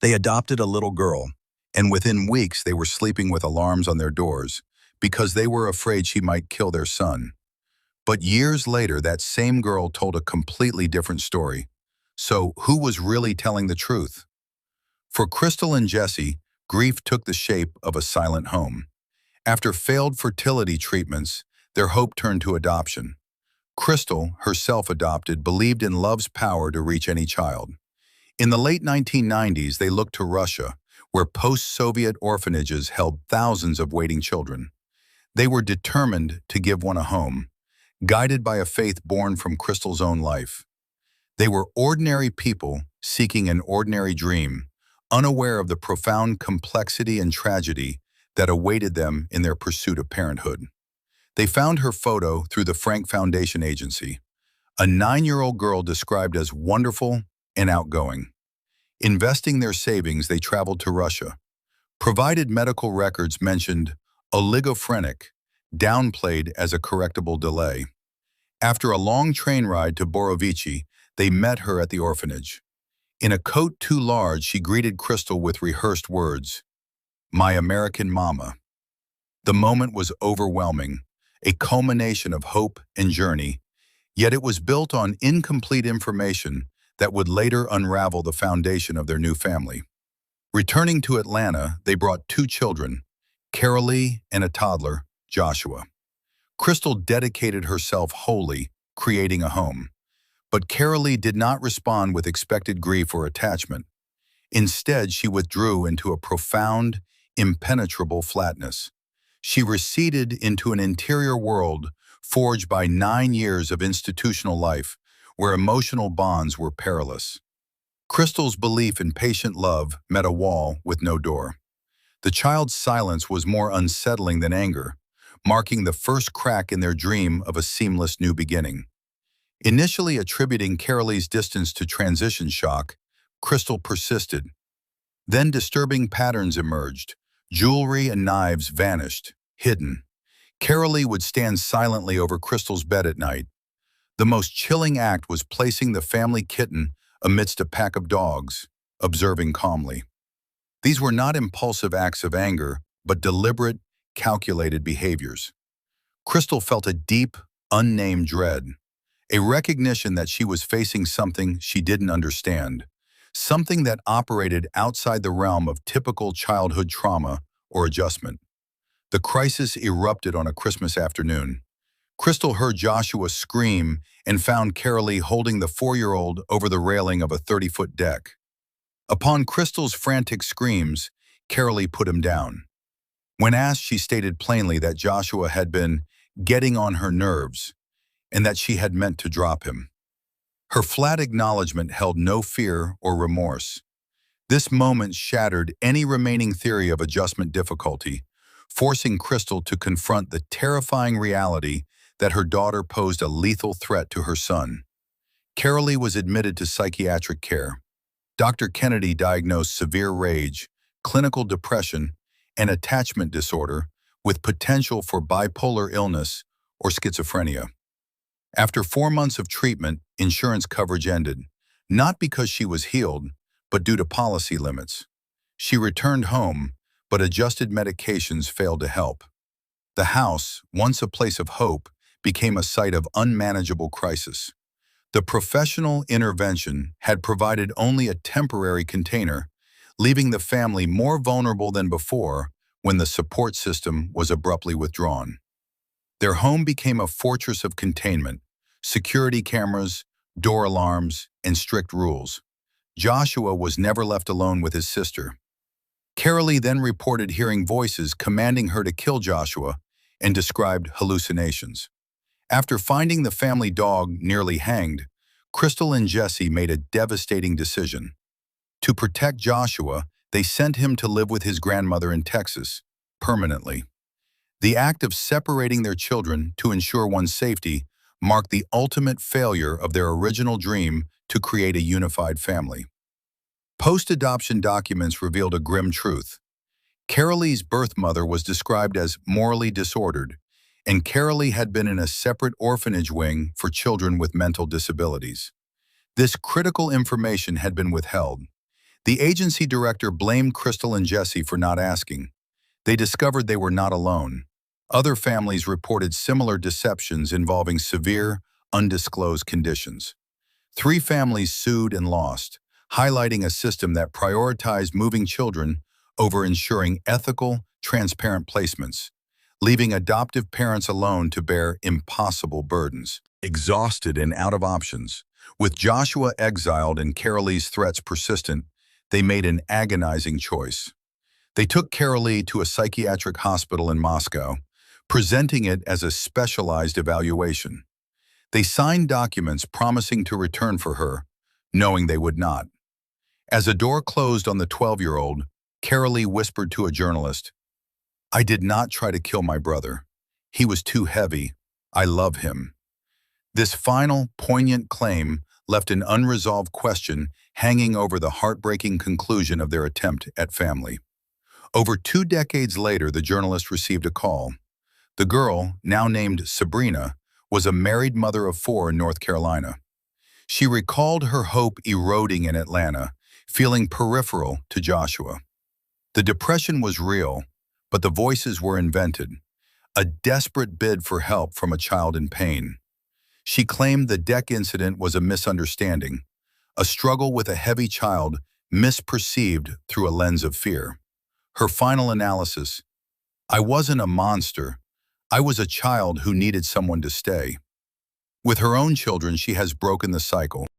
They adopted a little girl, and within weeks they were sleeping with alarms on their doors because they were afraid she might kill their son. But years later, that same girl told a completely different story. So who was really telling the truth? For Crystal and Jesse, grief took the shape of a silent home. After failed fertility treatments, their hope turned to adoption. Crystal, herself adopted, believed in love's power to reach any child. In the late 1990s, they looked to Russia, where post-Soviet orphanages held thousands of waiting children. They were determined to give one a home, guided by a faith born from Crystal's own life. They were ordinary people seeking an ordinary dream, unaware of the profound complexity and tragedy that awaited them in their pursuit of parenthood. They found her photo through the Frank Foundation Agency, a 9-year-old girl described as wonderful and outgoing. Investing their savings, they traveled to Russia. Provided medical records mentioned oligophrenic, downplayed as a correctable delay. After a long train ride to Borovichi, they met her at the orphanage. In a coat too large, she greeted Crystal with rehearsed words, "My American Mama." The moment was overwhelming, a culmination of hope and journey, yet it was built on incomplete information that would later unravel the foundation of their new family. Returning to Atlanta, they brought 2 children, Carolee and a toddler, Joshua. Crystal dedicated herself wholly, creating a home. But Carolee did not respond with expected grief or attachment. Instead, she withdrew into a profound, impenetrable flatness. She receded into an interior world forged by 9 years of institutional life, where emotional bonds were perilous. Crystal's belief in patient love met a wall with no door. The child's silence was more unsettling than anger, marking the first crack in their dream of a seamless new beginning. Initially attributing Carolee's distance to transition shock, Crystal persisted. Then disturbing patterns emerged. Jewelry and knives vanished, hidden. Carolee would stand silently over Crystal's bed at night. The most chilling act was placing the family kitten amidst a pack of dogs, observing calmly. These were not impulsive acts of anger, but deliberate, calculated behaviors. Crystal felt a deep, unnamed dread, a recognition that she was facing something she didn't understand, something that operated outside the realm of typical childhood trauma or adjustment. The crisis erupted on a Christmas afternoon. Crystal heard Joshua scream and found Carolee holding the 4-year-old over the railing of a 30-foot deck. Upon Crystal's frantic screams, Carolee put him down. When asked, she stated plainly that Joshua had been getting on her nerves and that she had meant to drop him. Her flat acknowledgement held no fear or remorse. This moment shattered any remaining theory of adjustment difficulty, forcing Crystal to confront the terrifying reality that her daughter posed a lethal threat to her son. Carolee was admitted to psychiatric care. Dr. Kennedy diagnosed severe rage, clinical depression, and attachment disorder with potential for bipolar illness or schizophrenia. After 4 months of treatment, insurance coverage ended, not because she was healed, but due to policy limits. She returned home, but adjusted medications failed to help. The house, once a place of hope, became a site of unmanageable crisis. The professional intervention had provided only a temporary container, leaving the family more vulnerable than before when the support system was abruptly withdrawn. Their home became a fortress of containment, security cameras, door alarms, and strict rules. Joshua was never left alone with his sister. Carolee then reported hearing voices commanding her to kill Joshua and described hallucinations. After finding the family dog nearly hanged, Crystal and Jesse made a devastating decision. To protect Joshua, they sent him to live with his grandmother in Texas, permanently. The act of separating their children to ensure one's safety marked the ultimate failure of their original dream to create a unified family. Post-adoption documents revealed a grim truth. Carolee's birth mother was described as morally disordered, and Carolee had been in a separate orphanage wing for children with mental disabilities. This critical information had been withheld. The agency director blamed Crystal and Jesse for not asking. They discovered they were not alone. Other families reported similar deceptions involving severe, undisclosed conditions. 3 families sued and lost, highlighting a system that prioritized moving children over ensuring ethical, transparent placements, leaving adoptive parents alone to bear impossible burdens. Exhausted and out of options, with Joshua exiled and Carolee's threats persistent, they made an agonizing choice. They took Carolee to a psychiatric hospital in Moscow, presenting it as a specialized evaluation. They signed documents promising to return for her, knowing they would not. As a door closed on the 12-year-old, Carolee whispered to a journalist, "I did not try to kill my brother. He was too heavy. I love him." This final, poignant claim left an unresolved question hanging over the heartbreaking conclusion of their attempt at family. Over 2 decades later, the journalist received a call. The girl, now named Sabrina, was a married mother of 4 in North Carolina. She recalled her hope eroding in Atlanta, feeling peripheral to Joshua. The depression was real, but the voices were invented, a desperate bid for help from a child in pain. She claimed the deck incident was a misunderstanding, a struggle with a heavy child misperceived through a lens of fear. Her final analysis: "I wasn't a monster. I was a child who needed someone to stay." With her own children, she has broken the cycle.